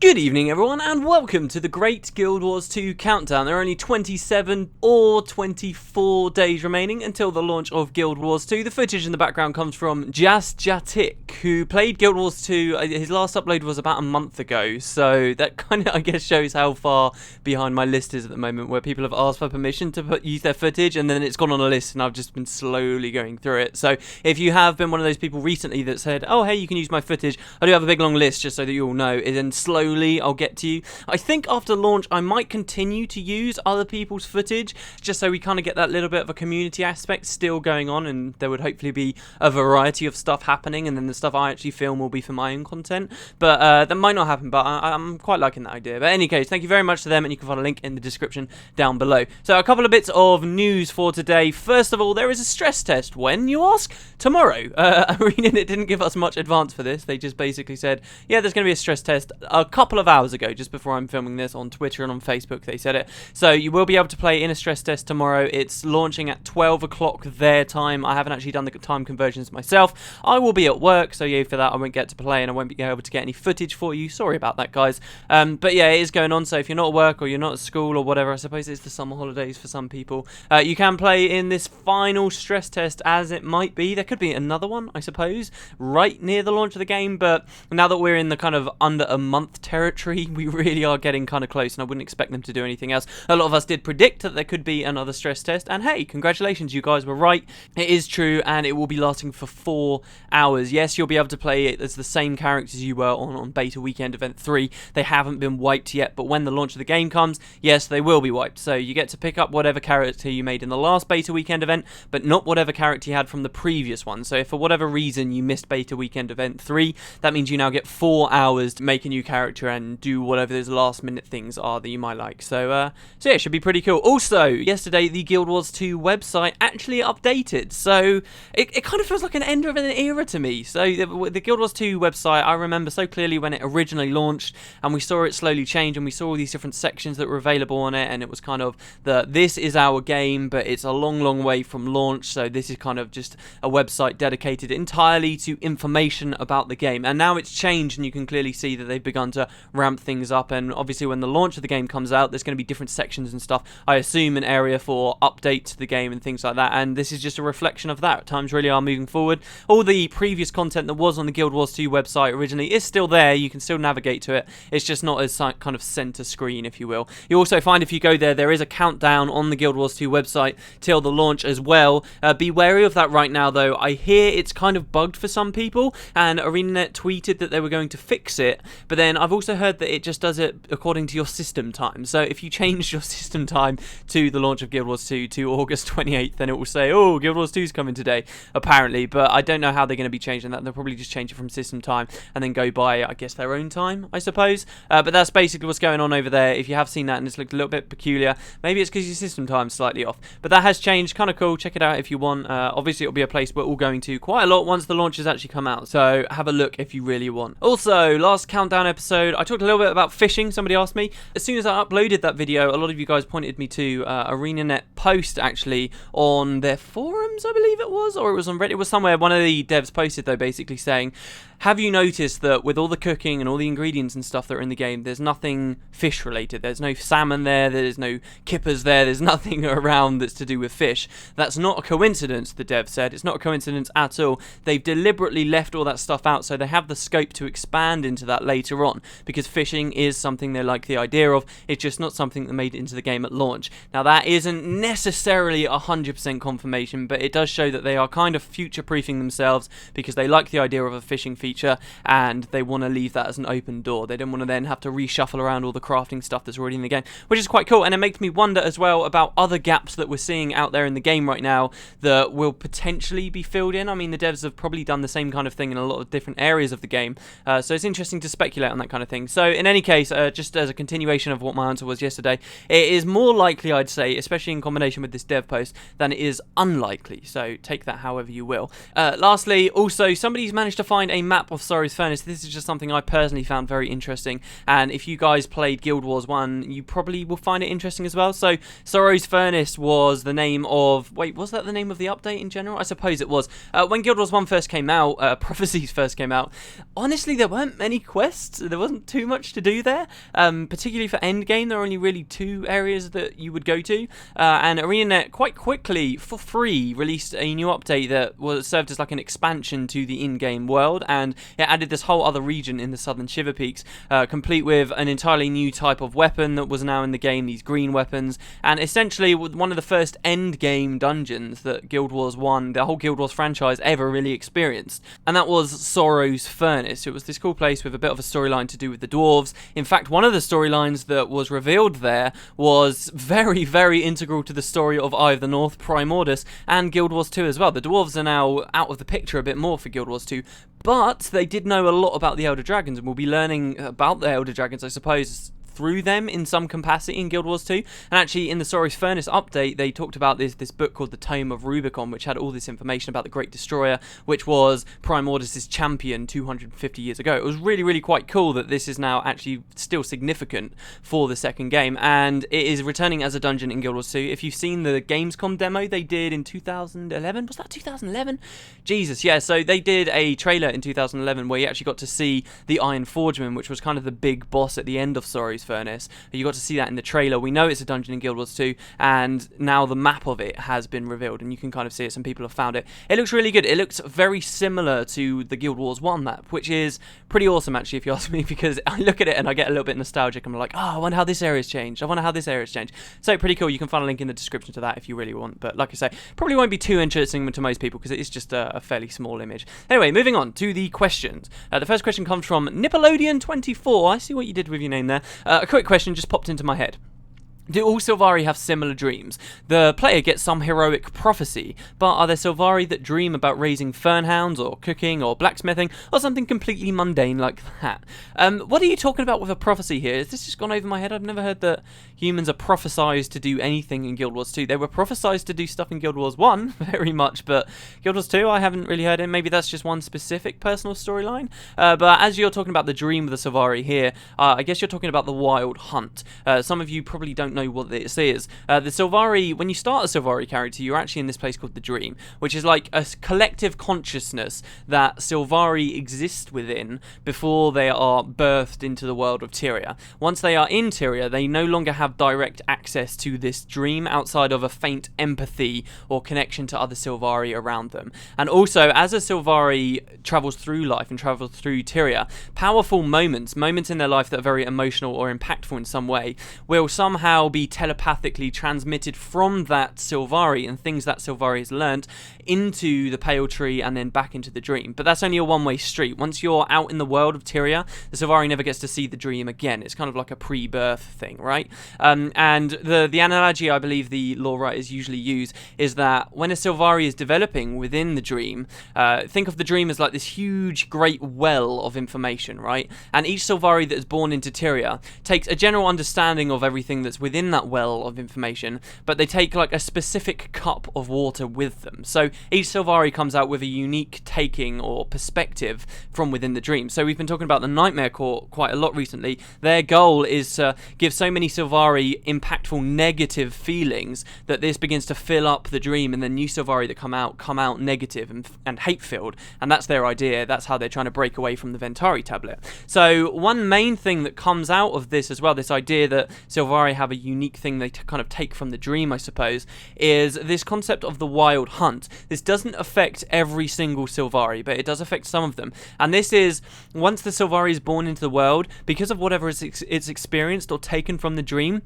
Good evening everyone and welcome to the Great Guild Wars 2 Countdown. There are only 27 or 24 days remaining until the launch of Guild Wars 2. The footage in the background comes from Jasjatik, who played Guild Wars 2. His last upload was about a month ago, so that kind of, I guess, shows how far behind my list is at the moment, where people have asked for permission to use their footage and then it's gone on a list and I've just been slowly going through it. So if you have been one of those people recently that said, oh hey, you can use my footage, I do have a big long list just so that you all know, and then slowly I'll get to you. I think after launch I might continue to use other people's footage just so we kind of get that little bit of a community aspect still going on, and there would hopefully be a variety of stuff happening, and then the stuff I actually film will be for my own content. But that might not happen, but I'm quite liking that idea. But in any case, thank you very much to them, and you can find a link in the description down below. So a couple of bits of news for today. First of all, there is a stress test. When, you ask? Tomorrow. ArenaNet didn't give us much advance for this. They just basically said, yeah, there's going to be a stress test a couple of hours ago, just before I'm filming this, on Twitter and on Facebook they said it. So you will be able to play in a stress test tomorrow. It's launching at 12 o'clock their time. I haven't actually done the time conversions myself. I will be at work, so yeah, for that I won't get to play and I won't be able to get any footage for you. Sorry about that, guys. But yeah, it is going on, so if you're not at work or you're not at school or whatever, I suppose it's the summer holidays for some people, you can play in this final stress test, as it might be. There could be another one, I suppose, right near the launch of the game, but now that we're in the kind of under a month territory, we really are getting kind of close, and I wouldn't expect them to do anything else. A lot of us did predict that there could be another stress test, and hey, congratulations, you guys were right. It is true, and it will be lasting for 4 hours. Yes, you'll be able to play it as the same characters you were on Beta Weekend Event 3. They haven't been wiped yet, but when the launch of the game comes, yes, they will be wiped. So you get to pick up whatever character you made in the last Beta Weekend event, but not whatever character you had from the previous one. So if for whatever reason you missed Beta Weekend Event 3, that means you now get 4 hours to make a new character and do whatever those last minute things are that you might like. So yeah, it should be pretty cool. Also, yesterday the Guild Wars 2 website actually updated, so it kind of feels like an end of an era to me. So the Guild Wars 2 website, I remember so clearly when it originally launched and we saw it slowly change, and we saw all these different sections that were available on it, and it was kind of this is our game, but it's a long way from launch, so this is kind of just a website dedicated entirely to information about the game. And now it's changed, and you can clearly see that they've begun to ramp things up, and obviously when the launch of the game comes out, there's going to be different sections and stuff. I assume an area for updates to the game and things like that, and this is just a reflection of that. Times really are moving forward. All the previous content that was on the Guild Wars 2 website originally is still there. You can still navigate to it. It's just not as kind of center screen, if you will. You also find, if you go there is a countdown on the Guild Wars 2 website till the launch as well. Be wary of that right now, though. I hear it's kind of bugged for some people, and ArenaNet tweeted that they were going to fix it, but then I've also heard that it just does it according to your system time. So if you change your system time to the launch of Guild Wars 2 to August 28th, then it will say, oh, Guild Wars 2 is coming today, apparently. But I don't know how they're going to be changing that. They'll probably just change it from system time and then go by, I guess, their own time, I suppose. But that's basically what's going on over there. If you have seen that and it's looked a little bit peculiar, maybe it's because your system time's slightly off. But that has changed. Kind of cool. Check it out if you want. Obviously, it'll be a place we're all going to quite a lot once the launch has actually come out. So have a look if you really want. Also, last countdown episode, I talked a little bit about fishing. Somebody asked me. As soon as I uploaded that video, a lot of you guys pointed me to ArenaNet post, actually, on their forums, I believe it was, or it was on Reddit. It was somewhere. One of the devs posted, though, basically saying, have you noticed that with all the cooking and all the ingredients and stuff that are in the game, there's nothing fish related? There's no salmon there, there's no kippers there, there's nothing around that's to do with fish. That's not a coincidence, the dev said. It's not a coincidence at all. They've deliberately left all that stuff out so they have the scope to expand into that later on, because fishing is something they like the idea of. It's just not something that made it into the game at launch. Now, that isn't necessarily 100% confirmation, but it does show that they are kind of future-proofing themselves, because they like the idea of a fishing feature, and they want to leave that as an open door. They don't want to then have to reshuffle around all the crafting stuff that's already in the game, which is quite cool. And it makes me wonder as well about other gaps that we're seeing out there in the game right now that will potentially be filled in. I mean, the devs have probably done the same kind of thing in a lot of different areas of the game, so it's interesting to speculate on that kind of thing. So in any case, just as a continuation of what my answer was yesterday, it is more likely, I'd say, especially in combination combination with this dev post, then it is unlikely. So take that however you will. Lastly, also, somebody's managed to find a map of Sorrow's Furnace. This is just something I personally found very interesting, and if you guys played Guild Wars 1, you probably will find it interesting as well. So Sorrow's Furnace was the name of... Wait, was that the name of the update in general? I suppose it was. When Guild Wars 1 first came out, Prophecies first came out, honestly, there weren't many quests. There wasn't too much to do there, particularly for endgame. There are only really 2 areas that you would go to, and ArenaNet quite quickly, for free, released a new update that served as like an expansion to the in-game world, and it added this whole other region in the southern Shiver Peaks, complete with an entirely new type of weapon that was now in the game, these green weapons, and essentially one of the first end-game dungeons that Guild Wars 1, the whole Guild Wars franchise, ever really experienced, and that was Sorrow's Furnace. It was this cool place with a bit of a storyline to do with the dwarves. In fact, one of the storylines that was revealed there was very, very integral to the story of Eye of the North, Primordus, and Guild Wars 2 as well. The dwarves are now out of the picture a bit more for Guild Wars 2, but they did know a lot about the Elder Dragons, and we'll be learning about the Elder Dragons, I suppose, through them in some capacity in Guild Wars 2. And actually, in the Sorrow's Furnace update, they talked about this book called the Tome of Rubicon, which had all this information about the Great Destroyer, which was Primordus' champion 250 years ago. It was really, really quite cool that this is now actually still significant for the second game, and it is returning as a dungeon in Guild Wars 2. If you've seen the Gamescom demo they did in 2011, was that 2011? Jesus, yeah, so they did a trailer in 2011 where you actually got to see the Iron Forgeman, which was kind of the big boss at the end of Sorrow's Furnace. You got to see that in the trailer. We know it's a dungeon in Guild Wars 2, and now the map of it has been revealed, and you can kind of see it. Some people have found it. It looks really good. It looks very similar to the Guild Wars 1 map, which is pretty awesome, actually, if you ask me, because I look at it and I get a little bit nostalgic. I'm like, oh, I wonder how this area's changed. I wonder how this area's changed. So pretty cool. You can find a link in the description to that if you really want, but like I say, probably won't be too interesting to most people because it is just a fairly small image. Anyway, moving on to the questions. The first question comes from Nickelodeon24. I see what you did with your name there. A quick question just popped into my head. Do all Sylvari have similar dreams? The player gets some heroic prophecy, but are there Sylvari that dream about raising fernhounds, or cooking, or blacksmithing, or something completely mundane like that? What are you talking about with a prophecy here? Has this just gone over my head? I've never heard that humans are prophesized to do anything in Guild Wars 2. They were prophesized to do stuff in Guild Wars 1, very much, but Guild Wars 2, I haven't really heard it. Maybe that's just one specific personal storyline. But as you're talking about the dream of the Sylvari here, I guess you're talking about the Wild Hunt. Some of you probably don't know what this is. The Sylvari, when you start a Sylvari character, you're actually in this place called the Dream, which is like a collective consciousness that Sylvari exist within before they are birthed into the world of Tyria. Once they are in Tyria, they no longer have direct access to this dream outside of a faint empathy or connection to other Sylvari around them. And also, as a Sylvari travels through life and travels through Tyria, powerful moments in their life that are very emotional or impactful in some way, will somehow be telepathically transmitted from that Sylvari and things that Sylvari has learnt into the Pale Tree and then back into the Dream. But that's only a one-way street. Once you're out in the world of Tyria, the Sylvari never gets to see the Dream again. It's kind of like a pre-birth thing, right? And the analogy I believe the lore writers usually use is that when a Sylvari is developing within the Dream, think of the Dream as like this huge, great well of information, right? And each Sylvari that is born into Tyria takes a general understanding of everything that's within that well of information, but they take like a specific cup of water with them. So each Sylvari comes out with a unique taking or perspective from within the Dream. So we've been talking about the Nightmare Court quite a lot recently. Their goal is to give so many Sylvari impactful negative feelings that this begins to fill up the Dream, and then new Sylvari that come out negative and hate-filled, and that's their idea. That's how they're trying to break away from the Ventari tablet. So one main thing that comes out of this as well, this idea that Sylvari have a unique thing they kind of take from the Dream, I suppose, is this concept of the Wild Hunt. This doesn't affect every single Sylvari, but it does affect some of them. And this is, once the Sylvari is born into the world, because of whatever it's experienced or taken from the Dream,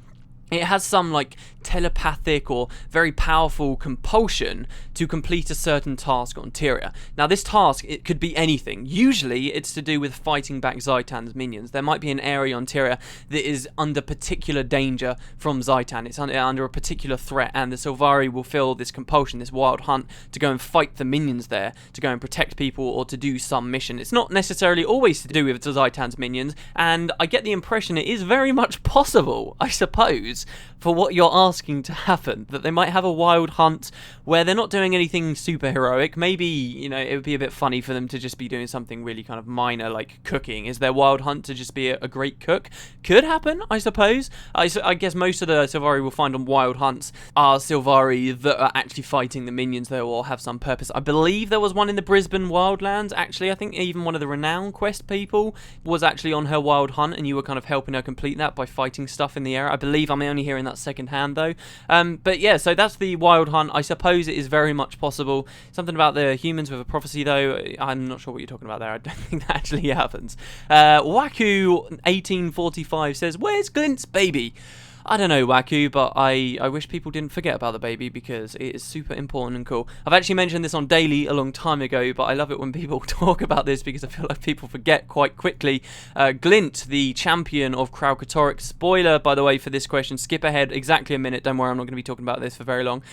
it has some like telepathic or very powerful compulsion to complete a certain task on Tyria. Now this task, it could be anything. Usually it's to do with fighting back Zhaitan's minions. There might be an area on Tyria that is under particular danger from Zhaitan. It's under a particular threat, and the Sylvari will feel this compulsion, this wild hunt, to go and fight the minions there, to go and protect people or to do some mission. It's not necessarily always to do with Zhaitan's minions, and I get the impression it is very much possible, I suppose, goes for what you're asking to happen. That they might have a wild hunt where they're not doing anything super heroic. Maybe, you know, it would be a bit funny for them to just be doing something really kind of minor, like cooking. Is their wild hunt to just be a great cook? Could happen, I suppose. I guess most of the Sylvari we'll find on wild hunts are Sylvari that are actually fighting the minions, though, or have some purpose. I believe there was one in the Brisbane Wildlands, actually. I think even one of the Renown Quest people was actually on her wild hunt, and you were kind of helping her complete that by fighting stuff in the area. I believe I'm only hearing that second hand, though. But yeah, so that's the wild hunt. I suppose it is very much possible. Something about the humans with a prophecy, though, I'm not sure what you're talking about there. I don't think that actually happens. Waku1845 says, "Where's Glint's baby?" I don't know, Waku, but I wish people didn't forget about the baby because it is super important and cool. I've actually mentioned this on Daily a long time ago, but I love it when people talk about this because I feel like people forget quite quickly. Glint, the champion of Kralkatorrik. Spoiler, by the way, for this question. Skip ahead exactly a minute. Don't worry, I'm not going to be talking about this for very long.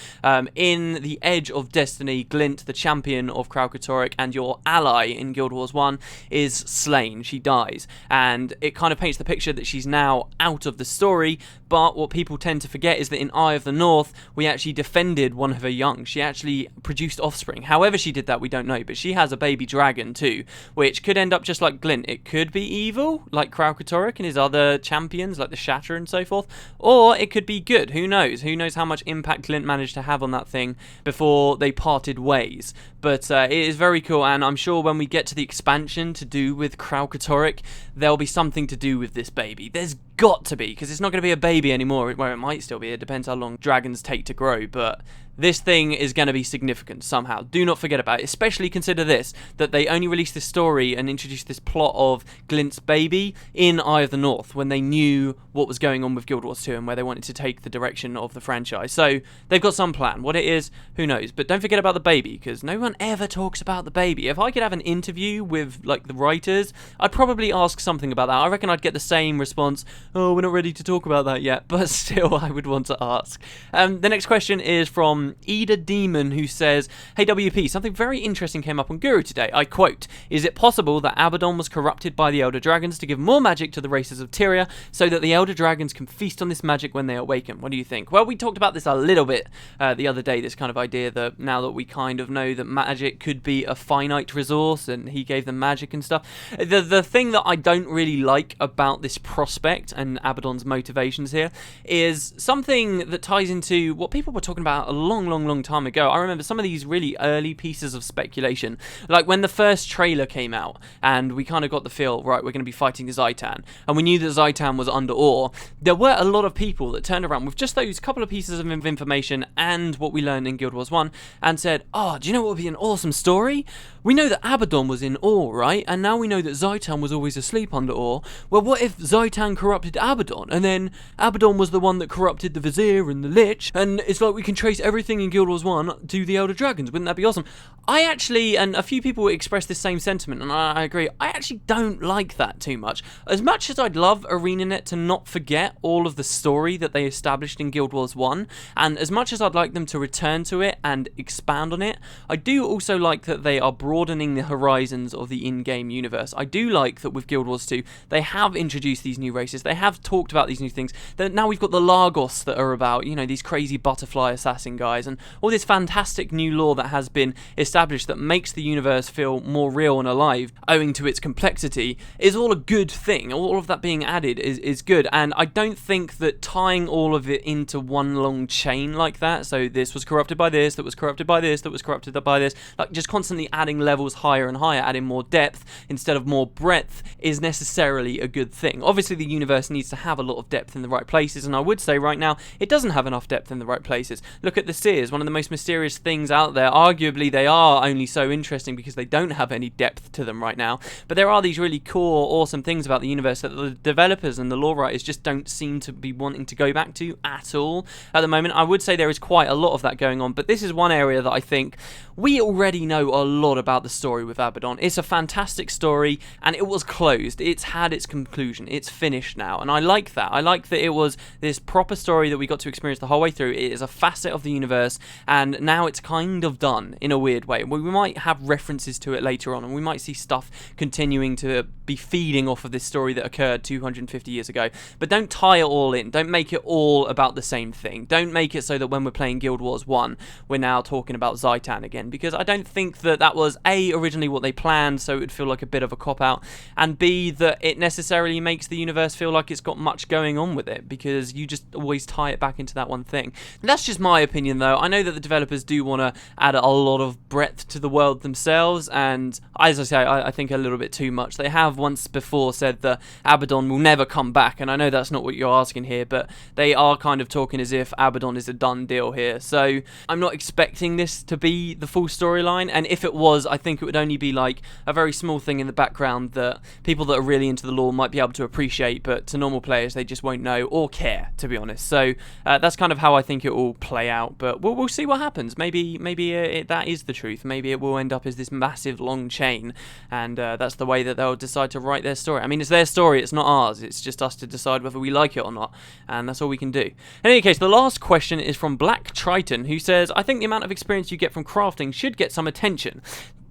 In the Edge of Destiny, Glint, the champion of Kralkatorrik and your ally in Guild Wars 1, is slain. She dies. And it kind of paints the picture that she's now out of the story, but what people tend to forget is that in Eye of the North, we actually defended one of her young. She actually produced offspring. However she did that, we don't know, but she has a baby dragon too, which could end up just like Glint. It could be evil, like Kralkatorrik and his other champions, like the Shatter and so forth, or it could be good. Who knows? Who knows how much impact Glint managed to have on that thing before they parted ways. But it is very cool, and I'm sure when we get to the expansion to do with Kralkatorrik, there'll be something to do with this baby. There's got to be, because it's not going to be a baby anymore. Well, it might still be. It depends how long dragons take to grow, but this thing is going to be significant somehow. Do not forget about it. Especially consider this, that they only released this story and introduced this plot of Glint's baby in Eye of the North when they knew what was going on with Guild Wars 2 and where they wanted to take the direction of the franchise. So they've got some plan. What it is, who knows? But don't forget about the baby, because no one ever talks about the baby. If I could have an interview with like the writers, I'd probably ask something about that. I reckon I'd get the same response, "Oh, we're not ready to talk about that yet," but still I would want to ask. The next question is from Eda Demon, who says, "Hey WP, something very interesting came up on Guru today. I quote, is it possible that Abaddon was corrupted by the Elder Dragons to give more magic to the races of Tyria so that the Elder Dragons can feast on this magic when they awaken? What do you think?" Well, we talked about this a little bit the other day, this kind of idea that now that we kind of know that magic could be a finite resource and he gave them magic and stuff. The thing that I don't really like about this prospect and Abaddon's motivations here is something that ties into what people were talking about a long time ago. I remember some of these really early pieces of speculation, like when the first trailer came out and we kind of got the feel, right, we're going to be fighting Zhaitan, and we knew that Zhaitan was under ore. There were a lot of people that turned around with just those couple of pieces of information and what we learned in Guild Wars 1 and said, "Oh, do you know what would be an awesome story? We know that Abaddon was in ore, right? And now we know that Zhaitan was always asleep under ore. Well, what if Zhaitan corrupted Abaddon, and then Abaddon was the one that corrupted the Vizier and the Lich, and it's like we can trace everything in Guild Wars 1 to the Elder Dragons. Wouldn't that be awesome?" I actually, and a few people expressed this same sentiment, and I agree, I actually don't like that too much. As much as I'd love ArenaNet to not forget all of the story that they established in Guild Wars 1, and as much as I'd like them to return to it and expand on it, I do also like that they are broadening the horizons of the in-game universe. I do like that with Guild Wars 2, they have introduced these new races, they have talked about these new things, that now we've got the Lagos that are about, you know, these crazy butterfly assassin guys, and all this fantastic new lore that has been established that makes the universe feel more real and alive owing to its complexity is all a good thing. All of that being added is good, and I don't think that tying all of it into one long chain like that, so this was corrupted by this, that was corrupted by this, that was corrupted by this, like just constantly adding levels higher and higher, adding more depth instead of more breadth, is necessarily a good thing. Obviously the universe needs to have a lot of depth in the right places, and I would say right now it doesn't have enough depth in the right places. Look at the Seers, one of the most mysterious things out there. Arguably they are only so interesting because they don't have any depth to them right now, but there are these really cool, awesome things about the universe that the developers and the lore writers just don't seem to be wanting to go back to at all at the moment. I would say there is quite a lot of that going on, but this is one area that I think we already know a lot about the story with Abaddon. It's a fantastic story, and it was closed. It's had its conclusion. It's finished now, and I like that. I like that it was this proper story that we got to experience the whole way through. It is a facet of the universe universe, and now it's kind of done in a weird way. We might have references to it later on, and we might see stuff continuing to be feeding off of this story that occurred 250 years ago. But don't tie it all in. Don't make it all about the same thing. Don't make it so that when we're playing Guild Wars 1, we're now talking about Zhaitan again, because I don't think that was A, originally what they planned, so it would feel like a bit of a cop-out, and B, that it necessarily makes the universe feel like it's got much going on with it, because you just always tie it back into that one thing. That's just my opinion, though. I know that the developers do want to add a lot of breadth to the world themselves, and as I say, I think a little bit too much. They have once before said that Abaddon will never come back, and I know that's not what you're asking here, but they are kind of talking as if Abaddon is a done deal here. So I'm not expecting this to be the full storyline, and if it was, I think it would only be like a very small thing in the background that people that are really into the lore might be able to appreciate, but to normal players they just won't know or care, to be honest. So that's kind of how I think it will play out, but we'll see what happens. Maybe that is the truth. Maybe it will end up as this massive long chain, and that's the way that they'll decide to write their story. I mean, it's their story, it's not ours. It's just us to decide whether we like it or not, and that's all we can do. In any case, the last question is from Black Triton, who says, I think the amount of experience you get from crafting should get some attention.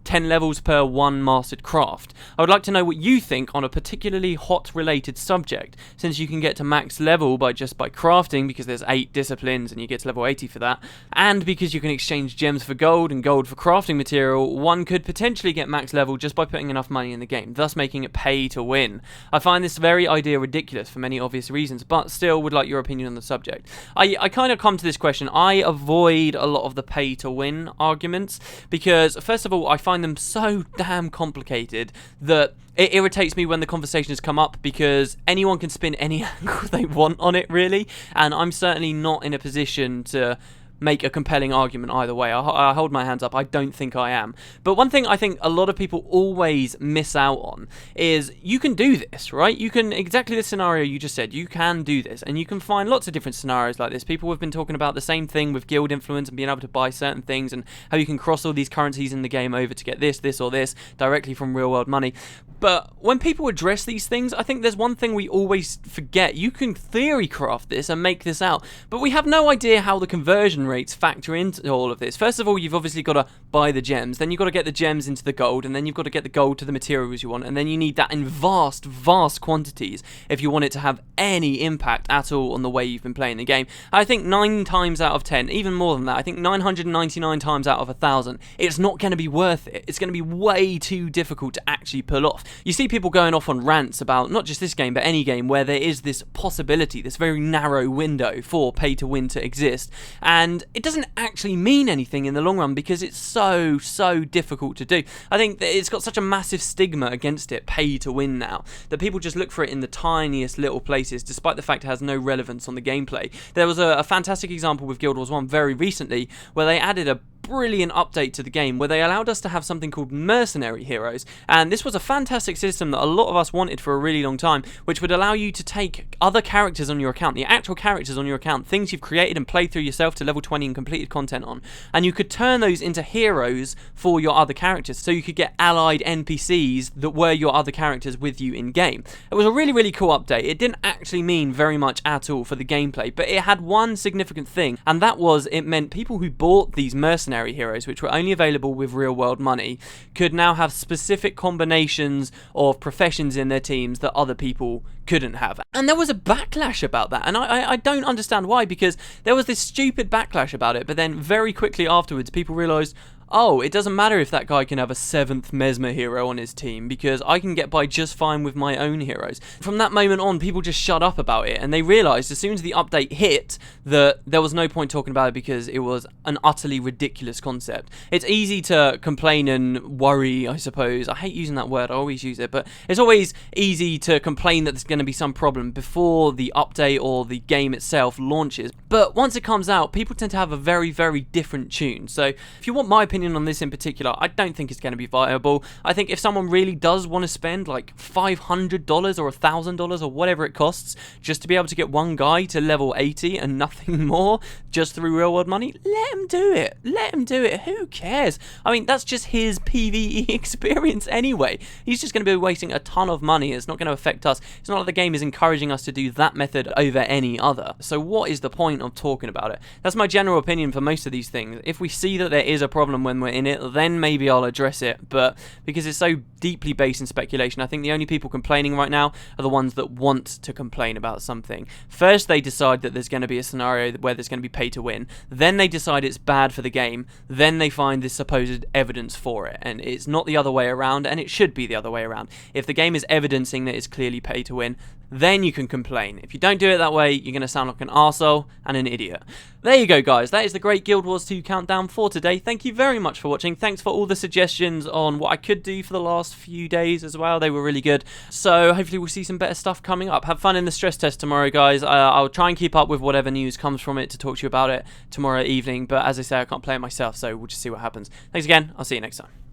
10 levels per one mastered craft. I would like to know what you think on a particularly hot related subject, since you can get to max level by crafting, because there's 8 disciplines and you get to level 80 for that, and because you can exchange gems for gold and gold for crafting material, one could potentially get max level just by putting enough money in the game, thus making it pay to win. I find this very idea ridiculous for many obvious reasons, but still would like your opinion on the subject. I kind of come to this question, I avoid a lot of the pay to win arguments, because first of all, I find them so damn complicated that it irritates me when the conversation has come up, because anyone can spin any angle they want on it, really, and I'm certainly not in a position to make a compelling argument either way. I hold my hands up, I don't think I am. But one thing I think a lot of people always miss out on is you can do this, right? You can, exactly the scenario you just said, you can do this, and you can find lots of different scenarios like this. People have been talking about the same thing with guild influence and being able to buy certain things, and how you can cross all these currencies in the game over to get this or this directly from real world money. But when people address these things, I think there's one thing we always forget. You can theory craft this and make this out, but we have no idea how the conversion rates factor into all of this. First of all, you've obviously got to buy the gems, then you've got to get the gems into the gold, and then you've got to get the gold to the materials you want, and then you need that in vast quantities if you want it to have any impact at all on the way you've been playing the game. I think 9 times out of 10, even more than that, I think 999 times out of 1,000, it's not going to be worth it. It's going to be way too difficult to actually pull off. You see people going off on rants about not just this game, but any game where there is this possibility, this very narrow window for pay to win to exist, and it doesn't actually mean anything in the long run because it's so difficult to do. I think that it's got such a massive stigma against it, pay to win now, that people just look for it in the tiniest little places, despite the fact it has no relevance on the gameplay. There was a fantastic example with Guild Wars 1 very recently, where they added a brilliant update to the game where they allowed us to have something called mercenary heroes, and this was a fantastic system that a lot of us wanted for a really long time, which would allow you to take other characters on your account, the actual characters on your account, things you've created and played through yourself to level 20 and completed content on, and you could turn those into heroes for your other characters, so you could get allied NPCs that were your other characters with you in game. It was a really cool update. It didn't actually mean very much at all for the gameplay, but it had one significant thing, and that was it meant people who bought these mercenary heroes, which were only available with real world money, could now have specific combinations of professions in their teams that other people couldn't have. And there was a backlash about that, and I don't understand why, because there was this stupid backlash about it, but then very quickly afterwards people realised, oh, it doesn't matter if that guy can have a 7th Mesmer hero on his team, because I can get by just fine with my own heroes. From that moment on, people just shut up about it, and they realised as soon as the update hit that there was no point talking about it because it was an utterly ridiculous concept. It's easy to complain and worry, I suppose. I hate using that word, I always use it, but it's always easy to complain that there's going to be some problem before the update or the game itself launches. But once it comes out, people tend to have a very different tune. So if you want my opinion opinion on this in particular, I don't think it's going to be viable. I think if someone really does want to spend like $500 or $1,000 or whatever it costs just to be able to get one guy to level 80 and nothing more just through real world money, let him do it. Let him do it. Who cares? I mean, that's just his PvE experience anyway. He's just going to be wasting a ton of money. It's not going to affect us. It's not like the game is encouraging us to do that method over any other. So what is the point of talking about it? That's my general opinion for most of these things. If we see that there is a problem when we're in it, then maybe I'll address it. But because it's so deeply based in speculation, I think the only people complaining right now are the ones that want to complain about something. First, they decide that there's going to be a scenario where there's going to be pay to win. Then they decide it's bad for the game. Then they find this supposed evidence for it. And it's not the other way around, and it should be the other way around. If the game is evidencing that it's clearly pay to win, then you can complain. If you don't do it that way, you're going to sound like an arsehole and an idiot. There you go, guys. That is the Great Guild Wars 2 countdown for today. Thank you very much for watching. Thanks for all the suggestions on what I could do for the last few days as well. They were really good. So hopefully we'll see some better stuff coming up. Have fun in the stress test tomorrow, guys. I'll try and keep up with whatever news comes from it to talk to you about it tomorrow evening. But as I say, I can't play it myself, so we'll just see what happens. Thanks again. I'll see you next time.